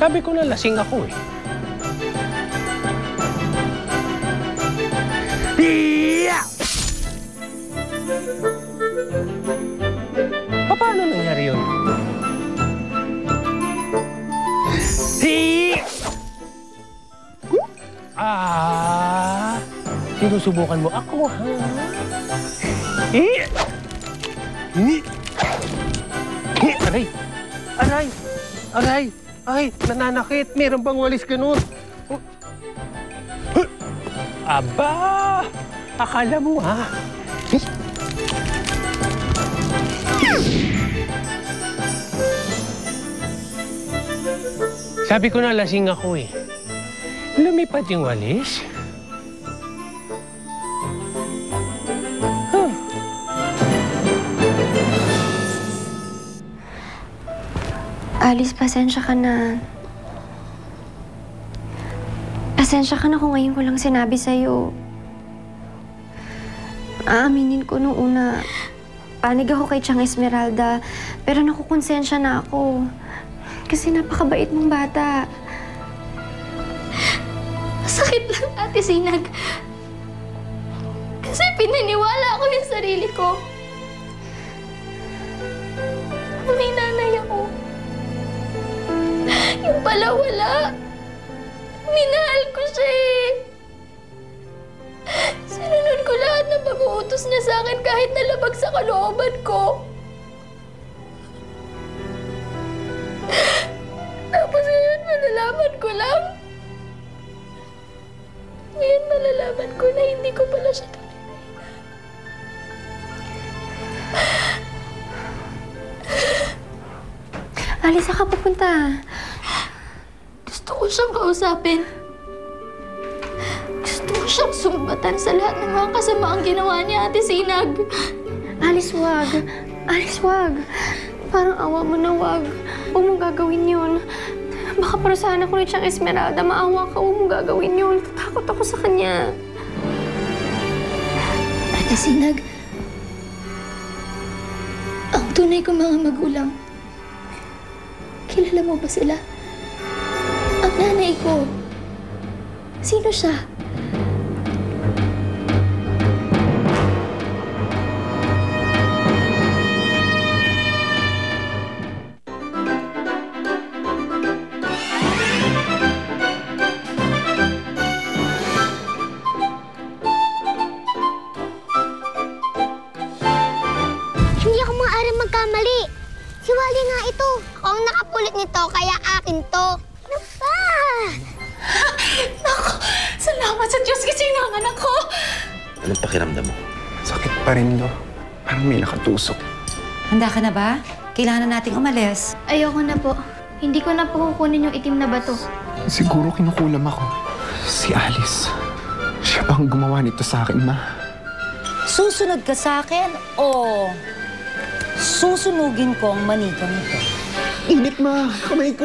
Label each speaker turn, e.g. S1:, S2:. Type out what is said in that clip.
S1: Sabi ko na lasing ako eh. Paano nangyari yun? Sinusubukan mo ako, ha? Aray! Aray! Aray! Ay, nananakit. Meron bang walis ganun? Aba! Akala mo, ha? Sabi ko na lasing ako eh. Lumipad yung walis.
S2: Alice, pasensya ka na. Pasensya ka na kung ngayon ko lang sinabi sa'yo. Aaminin ko nung una, panig ako kay Tiang Esmeralda, pero nakukonsensya na ako. Kasi napakabait mong bata.
S3: Masakit lang, Ate Sinag. Kasi pinaniwala ko yung sarili ko. May nanay ako. Yung pala wala. Minahal ko siya eh. Sinunod ko lahat ng pag-uutos niya sa akin kahit nalabag sa kalooban ko. Tapos ngayon malalaman ko lang. Ngayon malalaman ko na hindi ko pala siya tunay na ina.
S2: Alice, saan ka pupunta?
S3: Gusto ko siyang kausapin. Gusto ko siyang sumbatan sa lahat ng mga kasamaang ginawa niya, Ate Sinag.
S2: Alice, wag. Alice, wag. Parang awa mo na, wag. Huwag mong gagawin yun. Baka parusahan ako ni Tiang Esmeralda. Maawa ka, huwag mong gagawin yun. Tatakot ako sa kanya.
S3: Ate Sinag, ang tunay kong mga magulang, kilala mo ba sila? Ang nanay ko, sino siya?
S4: Hindi ako maaaring magkamali. Si Wally nga ito. Ako ang nakapulit nito, kaya akin to. Ano ba?
S3: Naku, salamat sa Diyos kasi nanganak ko.
S5: Anong pakiramdam mo?
S6: Sakit pa rin, do. Parang may nakatusok.
S7: Handa ka na ba? Kailangan na nating umalis.
S3: Ayoko na po. Hindi ko na po kukunin yung itim na bato.
S6: Siguro kinukulam ako. Si Alice. Siya bang gumawa nito sa akin, ma?
S7: Susunod ka sa akin o susunugin ko ang manikang ito?
S6: Init, ma! Kamay ko!